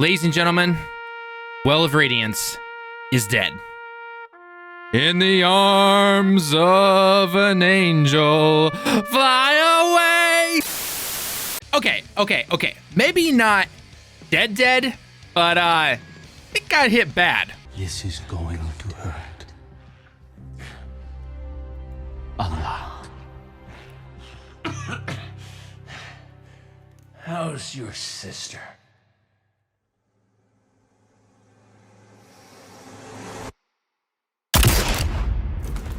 Ladies and gentlemen, Well of Raidence is dead. In the arms of an angel, fly away. Okay. Maybe not dead, but it got hit bad. This is going to hurt a lot. How's your sister?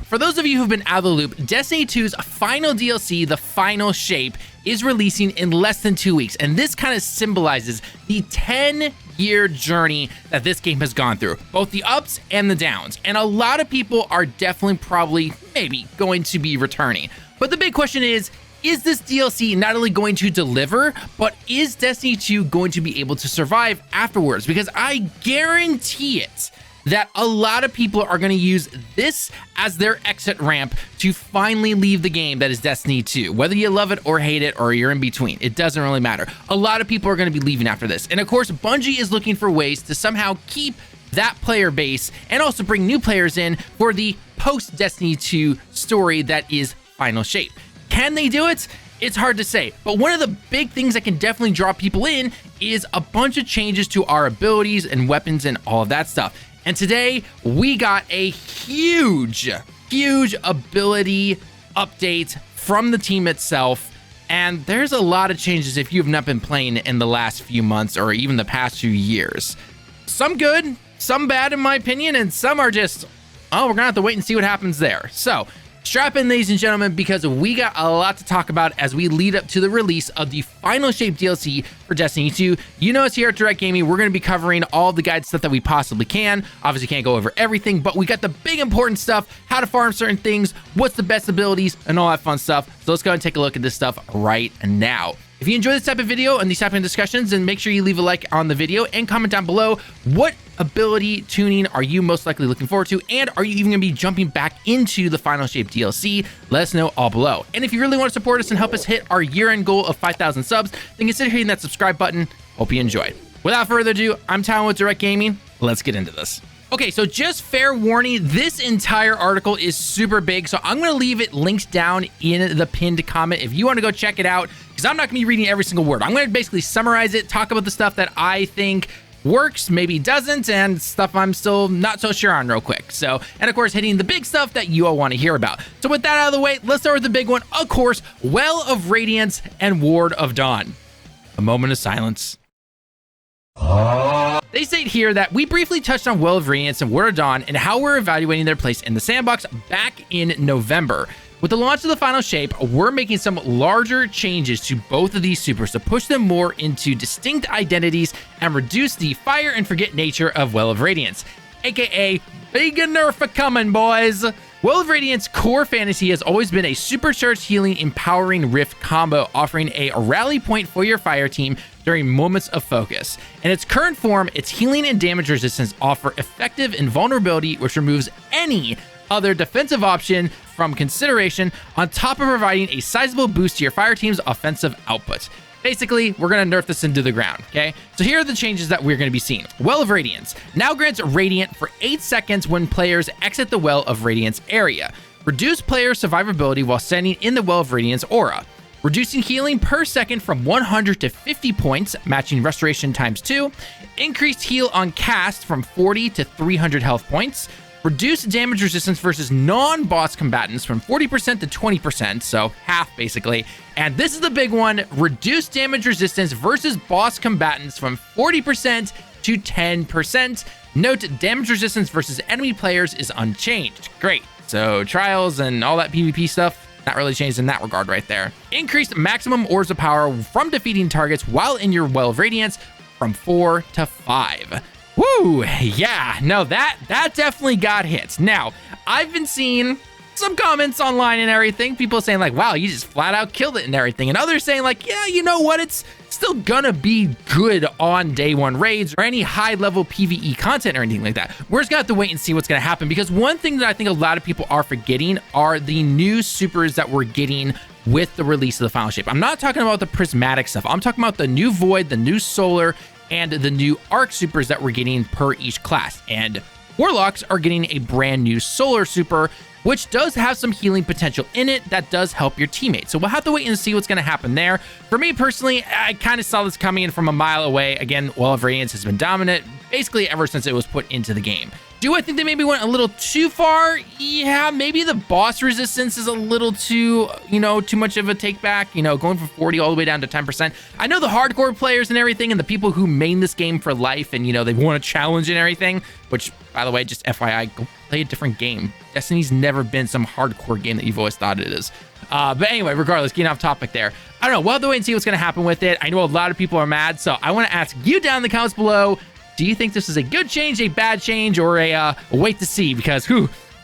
For those of you who've been out of the loop, Destiny 2's final DLC, The Final Shape, is releasing in less than 2 weeks, and this kind of symbolizes the 10-year journey that this game has gone through, both the ups and the downs, and a lot of people are definitely probably maybe going to be returning. But the big question is this DLC not only going to deliver, but is Destiny 2 going to be able to survive afterwards? Because I guarantee it that a lot of people are going to use this as their exit ramp to finally leave the game that is Destiny 2. Whether you love it or hate it or you're in between, it doesn't really matter. A lot of people are going to be leaving after this. And of course, Bungie is looking for ways to somehow keep that player base and also bring new players in for the post-Destiny 2 story that is Final Shape. Can they do it? It's hard to say, but one of the big things that can definitely draw people in is a bunch of changes to our abilities and weapons and all of that stuff. And today we got a huge ability update from the team itself. And there's a lot of changes if you've not been playing in the last few months or even the past few years. Some good, some bad in my opinion, and some are just, oh, we're gonna have to wait and see what happens there. So strap in, ladies and gentlemen, because we got a lot to talk about as we lead up to the release of the Final Shape DLC for Destiny 2. You know us here at Direct Gaming, we're going to be covering all the guide stuff that we possibly can. Obviously can't go over everything, but we got the big important stuff, how to farm certain things, what's the best abilities, and all that fun stuff. So let's go and take a look at this stuff right now. If you enjoy this type of video and these type of discussions, then make sure you leave a like on the video and comment down below what ability tuning are you most likely looking forward to, and are you even going to be jumping back into the Final Shape DLC? Let us know all below. And if you really want to support us and help us hit our year-end goal of 5,000 subs, then consider hitting that subscribe button. Hope you enjoy. Without further ado, I'm Tallen with Direct Gaming. Let's get into this. Okay, so just fair warning, this entire article is super big, so I'm going to leave it linked down in the pinned comment if you want to go check it out, because I'm not going to be reading every single word. I'm going to basically summarize it, talk about the stuff that I think works, maybe doesn't, and stuff I'm still not so sure on real quick. So, and of course, hitting the big stuff that you all want to hear about. So with that out of the way, let's start with the big one, of course, Well of Radiance and Ward of Dawn. A moment of silence. They state here that we briefly touched on Well of Raidence and Ward of Dawn and how we're evaluating their place in the sandbox back in November. With the launch of the Final Shape, we're making some larger changes to both of these supers to push them more into distinct identities and reduce the fire and forget nature of Well of Raidence, aka big nerf a-coming, boys. Well of Radiance core fantasy has always been a supercharged healing empowering rift combo, offering a rally point for your fire team during moments of focus. In its current form, its healing and damage resistance offer effective invulnerability, which removes any other defensive option from consideration, on top of providing a sizable boost to your fire team's offensive output. Basically, we're going to nerf this into the ground, okay? So here are the changes that we're going to be seeing. Well of Radiance now grants Radiant for 8 seconds when players exit the Well of Radiance area. Reduce player survivability while standing in the Well of Radiance aura. Reducing healing per second from 100 to 50 points, matching restoration times 2. Increased heal on cast from 40 to 300 health points. Reduce damage resistance versus non-boss combatants from 40% to 20%, so half basically. And this is the big one, reduce damage resistance versus boss combatants from 40% to 10%. Note, damage resistance versus enemy players is unchanged. Great. So trials and all that PvP stuff, not really changed in that regard right there. Increased maximum ores of power from defeating targets while in your Well of Radiance from 4 to 5. Woo, yeah, no, that definitely got hits. Now, I've been seeing some comments online and everything, people saying like, wow, you just flat out killed it and everything, and others saying like, yeah, you know what, it's still gonna be good on day one raids or any high level PvE content or anything like that. We're just gonna have to wait and see what's gonna happen, because one thing that I think a lot of people are forgetting are the new supers that we're getting with the release of the Final Shape. I'm not talking about the prismatic stuff. I'm talking about the new Void, the new Solar, and the new arc supers that we're getting per each class. And warlocks are getting a brand new solar super, which does have some healing potential in it that does help your teammates. So we'll have to wait and see what's going to happen there. For me personally, I kind of saw this coming in from a mile away. Again, Well of Raidence has been dominant basically ever since it was put into the game. Do I think they maybe went a little too far? Yeah, maybe the boss resistance is a little too, too much of a take back, going from 40 all the way down to 10%. I know the hardcore players and everything and the people who main this game for life and, they want a challenge and everything, which, by the way, just FYI, go play a different game. Destiny's never been some hardcore game that you've always thought it is. But anyway, regardless, getting off topic there. I don't know, we'll have to wait and see what's going to happen with it. I know a lot of people are mad, so I want to ask you down in the comments below, do you think this is a good change, a bad change, or a wait to see? Because,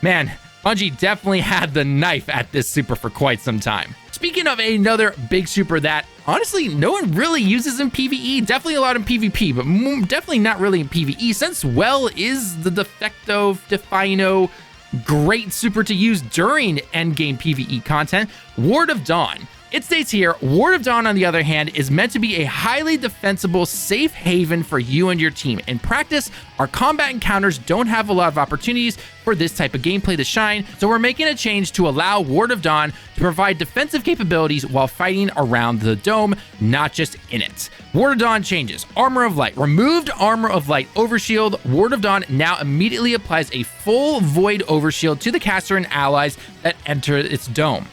man, Bungie definitely had the knife at this super for quite some time. Speaking of another big super that, honestly, no one really uses in PvE, definitely a lot in PvP, but definitely not really in PvE, since Well is the de facto great super to use during endgame PvE content, Ward of Dawn. It states here, Ward of Dawn, on the other hand, is meant to be a highly defensible, safe haven for you and your team. In practice, our combat encounters don't have a lot of opportunities for this type of gameplay to shine, so we're making a change to allow Ward of Dawn to provide defensive capabilities while fighting around the dome, not just in it. Ward of Dawn changes. Armor of Light. Removed Armor of Light Overshield. Ward of Dawn now immediately applies a full Void Overshield to the caster and allies that enter its dome.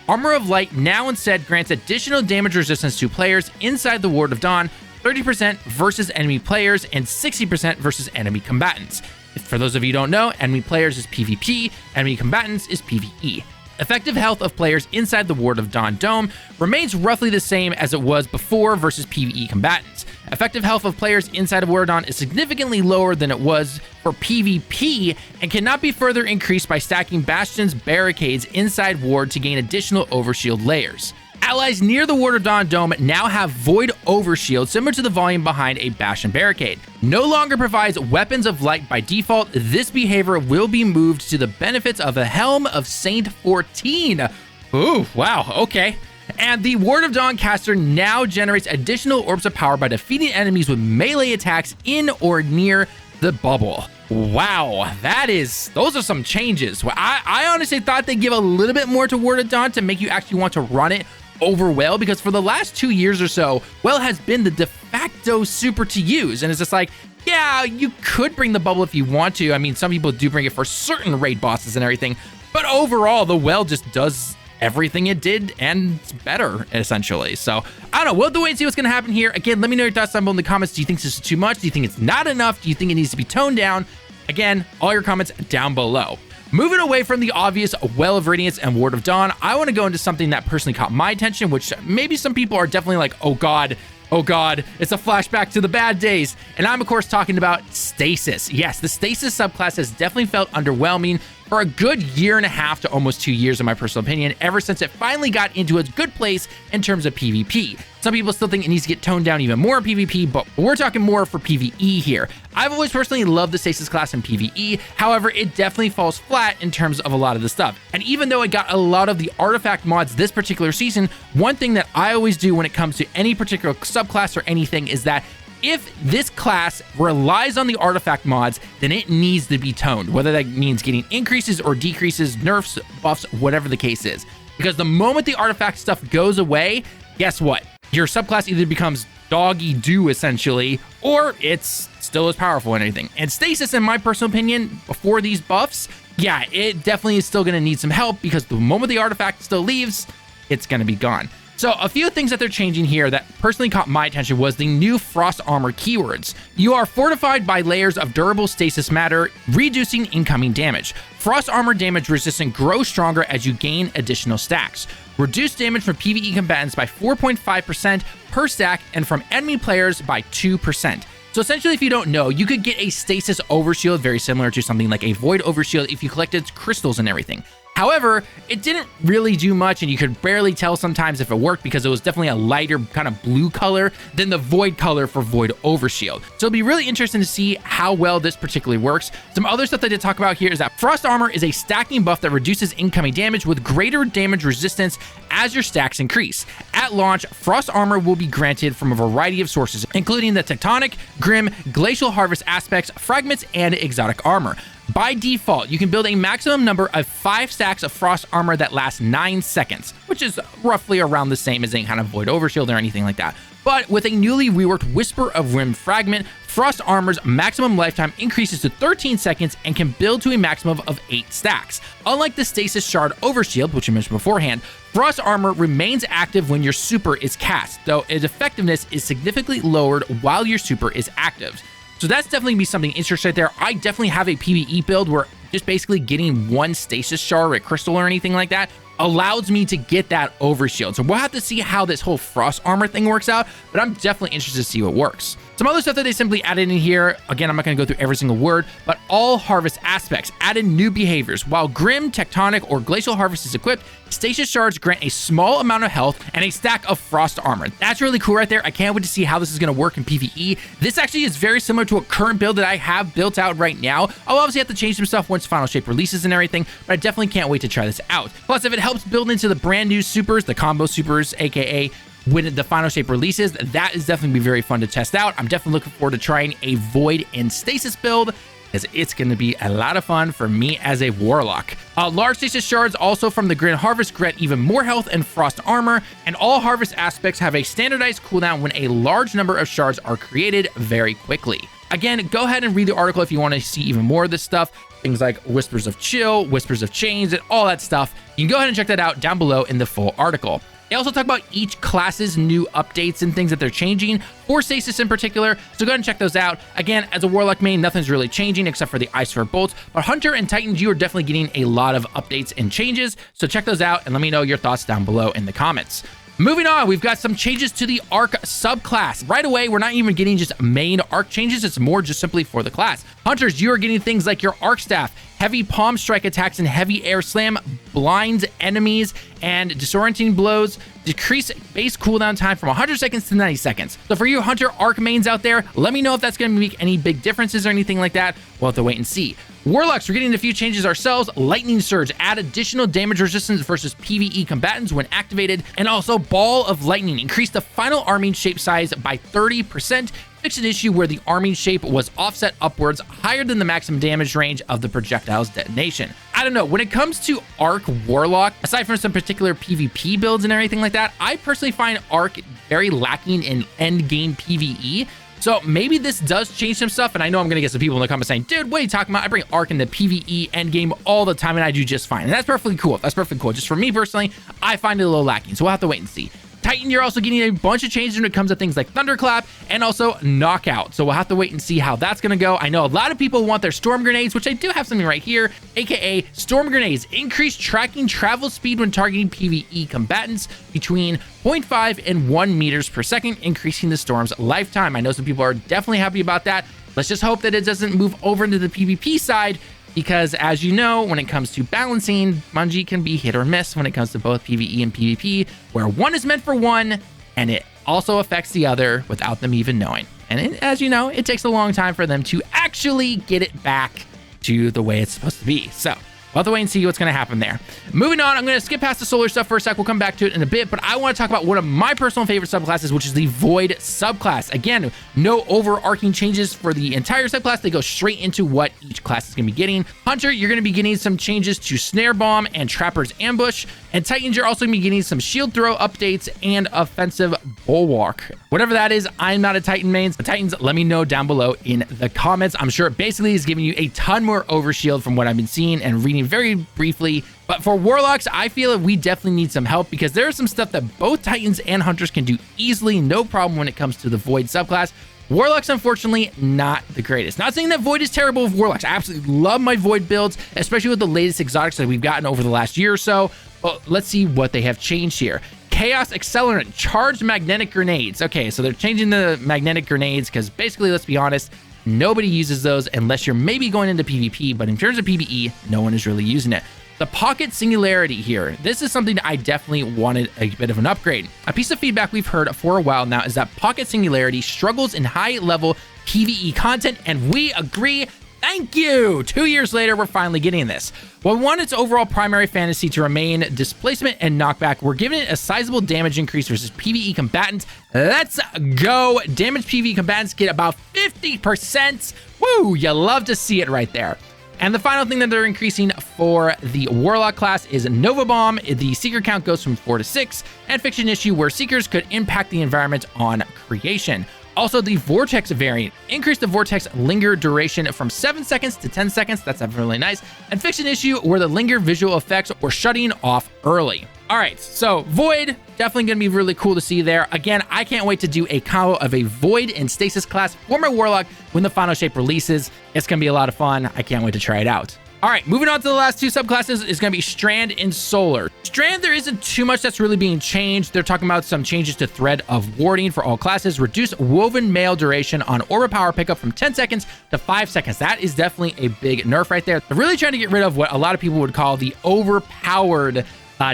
Armor of Light now instead grants additional damage resistance to players inside the Ward of Dawn, 30% versus enemy players and 60% versus enemy combatants. For those of you who don't know, enemy players is PvP, enemy combatants is PvE. Effective health of players inside the Ward of Dawn dome remains roughly the same as it was before versus PvE combatants. Effective health of players inside of Ward of Dawn is significantly lower than it was for PvP and cannot be further increased by stacking bastions, barricades inside Ward to gain additional overshield layers. Allies near the Ward of Dawn dome now have Void Overshield similar to the volume behind a bastion barricade. No longer provides weapons of light by default. This behavior will be moved to the benefits of a Helm of Saint 14. Ooh, wow, okay. And the Ward of Dawn caster now generates additional orbs of power by defeating enemies with melee attacks in or near the bubble. Wow, those are some changes. I honestly thought they'd give a little bit more to Ward of Dawn to make you actually want to run it over Well, because for the last 2 years or so, Well has been the de facto super to use. And it's just like, yeah, you could bring the bubble if you want to. I mean, some people do bring it for certain raid bosses and everything, but overall, the Well just does everything it did and better, essentially. So I don't know, we'll have to wait and see what's going to happen here. Again, let me know your thoughts down below in the comments. Do you think this is too much? Do you think it's not enough? Do you think it needs to be toned down? Again, all your comments down below. Moving away from the obvious Well of Radiance and Ward of Dawn, I want to go into something that personally caught my attention, which maybe some people are definitely like, oh god, it's a flashback to the bad days. And I'm of course talking about Stasis. Yes, the Stasis subclass has definitely felt underwhelming for a good year and a half to almost 2 years, in my personal opinion, ever since it finally got into a good place in terms of PvP. Some people still think it needs to get toned down even more in PvP, but we're talking more for PvE here. I've always personally loved the Stasis class in PvE, however, it definitely falls flat in terms of a lot of the stuff. And even though it got a lot of the artifact mods this particular season, one thing that I always do when it comes to any particular subclass or anything is that if this class relies on the artifact mods, then it needs to be toned, whether that means getting increases or decreases, nerfs, buffs, whatever the case is. Because the moment the artifact stuff goes away, guess what? Your subclass either becomes doggy-doo, essentially, or it's still as powerful and anything. And Stasis, in my personal opinion, before these buffs, yeah, it definitely is still going to need some help, because the moment the artifact still leaves, it's going to be gone. So a few things that they're changing here that personally caught my attention was the new Frost Armor keywords. You are fortified by layers of durable stasis matter, reducing incoming damage. Frost Armor damage resistance grows stronger as you gain additional stacks. Reduce damage from PvE combatants by 4.5% per stack and from enemy players by 2%. So essentially, if you don't know, you could get a Stasis Overshield very similar to something like a Void Overshield if you collected crystals and everything. However, it didn't really do much, and you could barely tell sometimes if it worked because it was definitely a lighter kind of blue color than the void color for Void Overshield. So it'll be really interesting to see how well this particularly works. Some other stuff I did talk about here is that Frost Armor is a stacking buff that reduces incoming damage with greater damage resistance as your stacks increase. At launch, Frost Armor will be granted from a variety of sources, including the Tectonic, Grim, Glacial Harvest aspects, fragments, and exotic armor. By default, you can build a maximum number of 5 stacks of Frost Armor that lasts 9 seconds, which is roughly around the same as any kind of Void Overshield or anything like that. But with a newly reworked Whisper of Rim fragment, Frost Armor's maximum lifetime increases to 13 seconds and can build to a maximum of 8 stacks. Unlike the Stasis Shard Overshield, which I mentioned beforehand, Frost Armor remains active when your super is cast, though its effectiveness is significantly lowered while your super is active. So that's definitely be something interesting right there. I definitely have a PvE build where just basically getting one Stasis Shard or a Crystal or anything like that allows me to get that Overshield. So we'll have to see how this whole Frost Armor thing works out, but I'm definitely interested to see what works. Some other stuff that they simply added in here, again, I'm not going to go through every single word, but all harvest aspects added new behaviors. While Grim, Tectonic, or Glacial Harvest is equipped, Stasis Shards grant a small amount of health and a stack of Frost Armor. That's really cool right there. I can't wait to see how this is going to work in PvE. This actually is very similar to a current build that I have built out right now. I'll obviously have to change some stuff once Final Shape releases and everything, but I definitely can't wait to try this out. Plus, if it helps build into the brand new supers, the combo supers, aka when the Final Shape releases, that is definitely be very fun to test out. I'm definitely looking forward to trying a Void and Stasis build, because it's going to be a lot of fun for me as a Warlock. Large Stasis Shards also from the Grim Harvest grant even more health and Frost Armor, and all harvest aspects have a standardized cooldown when a large number of shards are created very quickly. Again, go ahead and read the article if you want to see even more of this stuff. Things like Whispers of Chill, Whispers of Change, and all that stuff. You can go ahead and check that out down below in the full article. They also talk about each class's new updates and things that they're changing for Stasis in particular, so go ahead and check those out. Again, as a Warlock main, nothing's really changing except for the Ice Sphere bolts, but Hunter and Titans, you are definitely getting a lot of updates and changes, so check those out and let me know your thoughts down below in the comments. Moving on, we've got some changes to the Arc subclass. Right away, we're not even getting just main Arc changes, it's more just simply for the class. Hunters, you are getting things like your Arc Staff, heavy palm strike attacks and heavy air slam, blinds enemies, and disorienting blows, decrease base cooldown time from 100 seconds to 90 seconds. So for you Hunter Arc mains out there, let me know if that's going to make any big differences or anything like that. We'll have to wait and see. Warlocks, we're getting a few changes ourselves. Lightning Surge, add additional damage resistance versus PvE combatants when activated, and also Ball of Lightning, increase the final arming shape size by 30%, fix an issue where the arming shape was offset upwards higher than the maximum damage range of the projectile's detonation. I don't know, when it comes to Arc Warlock, aside from some particular PvP builds and everything like that, I personally find Arc very lacking in endgame PvE. So maybe this does change some stuff, and I know I'm going to get some people in the comments saying, dude, what are you talking about? I bring Arc in the PvE endgame all the time, and I do just fine. And that's perfectly cool. That's perfectly cool. Just for me personally, I find it a little lacking, so we'll have to wait and see. Titan, you're also getting a bunch of changes when it comes to things like Thunderclap and also Knockout. So we'll have to wait and see how that's going to go. I know a lot of people want their Storm Grenades, which I do have something right here, aka Storm Grenades. Increase tracking travel speed when targeting PvE combatants between 0.5 and 1 meters per second, increasing the storm's lifetime. I know some people are definitely happy about that. Let's just hope that it doesn't move over into the PvP side, because as you know, when it comes to balancing, Bungie can be hit or miss when it comes to both PvE and PvP, where one is meant for one and it also affects the other without them even knowing. And as you know, it takes a long time for them to actually get it back to the way it's supposed to be. So we'll have to wait and see what's going to happen there. Moving on, I'm going to skip past the solar stuff for a sec. We'll come back to it in a bit, but I want to talk about one of my personal favorite subclasses, which is the Void subclass. Again, no overarching changes for the entire subclass. They go straight into what each class is going to be getting. Hunter, you're going to be getting some changes to Snare Bomb and Trapper's Ambush, and Titans, you're also going to be getting some Shield Throw updates and Offensive Bulwark. Whatever that is, I'm not a Titan main, but Titans, let me know down below in the comments. I'm sure it basically is giving you a ton more Overshield from what I've been seeing and reading very briefly. But for Warlocks, I feel that we definitely need some help, because there is some stuff that both Titans and Hunters can do easily, no problem when it comes to the Void subclass. Warlocks, unfortunately, not the greatest. Not saying that Void is terrible with Warlocks. I absolutely love my Void builds, especially with the latest exotics that we've gotten over the last year or so. But let's see what they have changed here. Chaos Accelerant, charged magnetic grenades. Okay, so they're changing the magnetic grenades because basically, let's be honest, nobody uses those unless you're maybe going into PvP, but in terms of PvE, no one is really using it. The Pocket Singularity here. This is something I definitely wanted a bit of an upgrade. A piece of feedback we've heard for a while now is that Pocket Singularity struggles in high-level PvE content, and we agree. Thank you! 2 years later, we're finally getting this. While we want its overall primary fantasy to remain displacement and knockback, we're giving it a sizable damage increase versus PvE combatants. Let's go! Damage PvE combatants get about 50%. Woo! You love to see it right there. And the final thing that they're increasing for the Warlock class is Nova Bomb. The Seeker count goes from 4 to 6, and Fiction Issue, where Seekers could impact the environment on creation. Also, the Vortex variant increased the Vortex linger duration from 7 seconds to 10 seconds. That's really nice. And Fiction Issue, where the linger visual effects were shutting off early. All right, so Void, definitely going to be really cool to see there. Again, I can't wait to do a combo of a Void and Stasis class for my Warlock when the final shape releases. It's going to be a lot of fun. I can't wait to try it out. All right, moving on to the last two subclasses is going to be Strand and Solar. Strand, there isn't too much that's really being changed. They're talking about some changes to Thread of Warding for all classes, reduce Woven Mail duration on Aura Power pickup from 10 seconds to 5 seconds. That is definitely a big nerf right there. They're really trying to get rid of what a lot of people would call the overpowered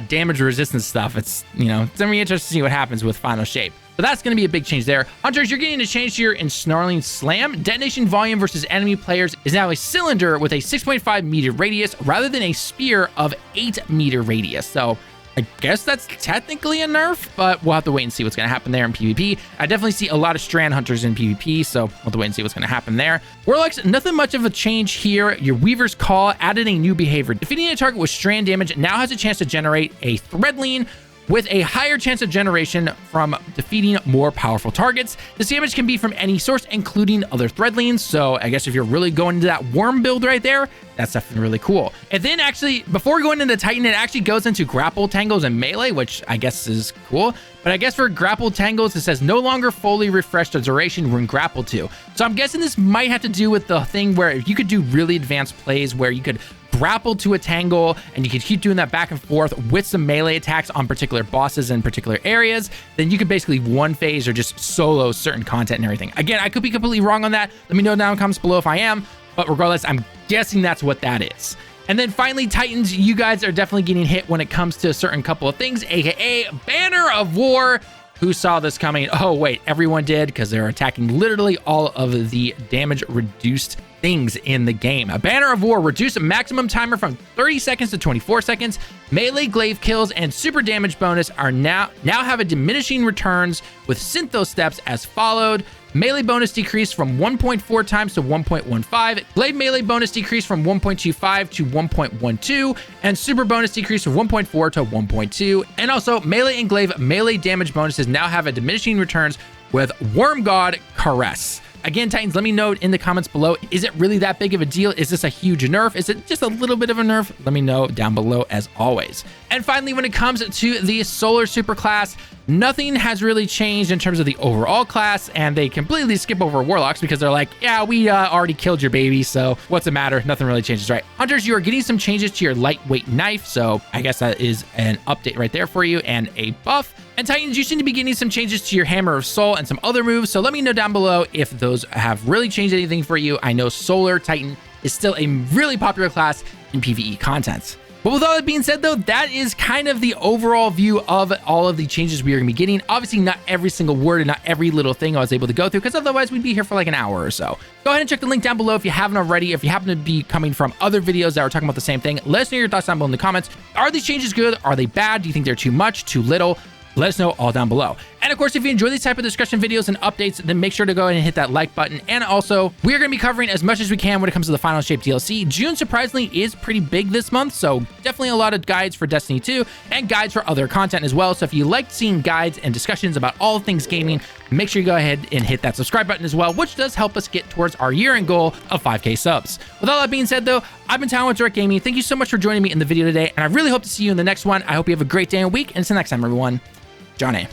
damage resistance stuff. It's, you know, it's going to be interesting to see what happens with final shape. So that's going to be a big change there. Hunters, you're getting a change here in Snarling Slam. Detonation volume versus enemy players is now a cylinder with a 6.5 meter radius rather than a spear of 8 meter radius. So I guess that's technically a nerf, but we'll have to wait and see what's going to happen there in PvP. I definitely see a lot of Strand Hunters in PvP, so we'll have to wait and see what's going to happen there. Warlocks, nothing much of a change here. Your Weaver's Call added a new behavior. Defeating a target with Strand damage now has a chance to generate a Thread Lean with a higher chance of generation from defeating more powerful targets. This damage can be from any source, including other Thread Leans. So I guess if you're really going into that worm build right there, that's definitely really cool. And then actually, before going into Titan, it actually goes into grapple tangles and melee, which I guess is cool. But I guess for grapple tangles, it says no longer fully refresh the duration when grappled to. So I'm guessing this might have to do with the thing where you could do really advanced plays where you could grapple to a tangle and you could keep doing that back and forth with some melee attacks on particular bosses in particular areas. Then you could basically one phase or just solo certain content and everything. Again, I could be completely wrong on that. Let me know down in the comments below if I am. But regardless, I'm guessing that's what that is. And then finally, Titans, you guys are definitely getting hit when it comes to a certain couple of things, aka Banner of War. Who saw this coming? Oh, wait, everyone did, because they're attacking literally all of the damage reduced things in the game. A Banner of War reduced maximum timer from 30 seconds to 24 seconds. Melee glaive kills and super damage bonus are now have a diminishing returns with Syntho steps as followed. Melee bonus decreased from 1.4 times to 1.15. Glaive melee bonus decreased from 1.25 to 1.12. And super bonus decreased from 1.4 to 1.2. And also melee and glaive melee damage bonuses now have a diminishing returns with Worm God Caress. Again, Titans, let me know in the comments below, is it really that big of a deal? Is this a huge nerf? Is it just a little bit of a nerf? Let me know down below as always. And finally, when it comes to the Solar Superclass, nothing has really changed in terms of the overall class, and they completely skip over Warlocks because they're like, yeah, we already killed your baby, so what's the matter? Nothing really changes, right? Hunters, you are getting some changes to your lightweight knife, so I guess that is an update right there for you and a buff. And Titans, you seem to be getting some changes to your Hammer of Soul and some other moves, so let me know down below if those have really changed anything for you. I know Solar Titan is still a really popular class in PvE content. But with all that being said, though, that is kind of the overall view of all of the changes we are going to be getting. Obviously, not every single word and not every little thing I was able to go through, because otherwise we'd be here for like an hour or so. Go ahead and check the link down below if you haven't already. If you happen to be coming from other videos that are talking about the same thing, let us know your thoughts down below in the comments. Are these changes good? Are they bad? Do you think they're too much, too little? Let us know all down below. And of course, if you enjoy these type of discussion videos and updates, then make sure to go ahead and hit that like button. And also, we are going to be covering as much as we can when it comes to the Final Shape DLC. June, surprisingly, is pretty big this month, so definitely a lot of guides for Destiny 2 and guides for other content as well. So if you like seeing guides and discussions about all things gaming, make sure you go ahead and hit that subscribe button as well, which does help us get towards our year-end goal of 5K subs. With all that being said, though, I've been Tallen with Direct Gaming. Thank you so much for joining me in the video today, and I really hope to see you in the next one. I hope you have a great day and week, and until next time, everyone. Johnny.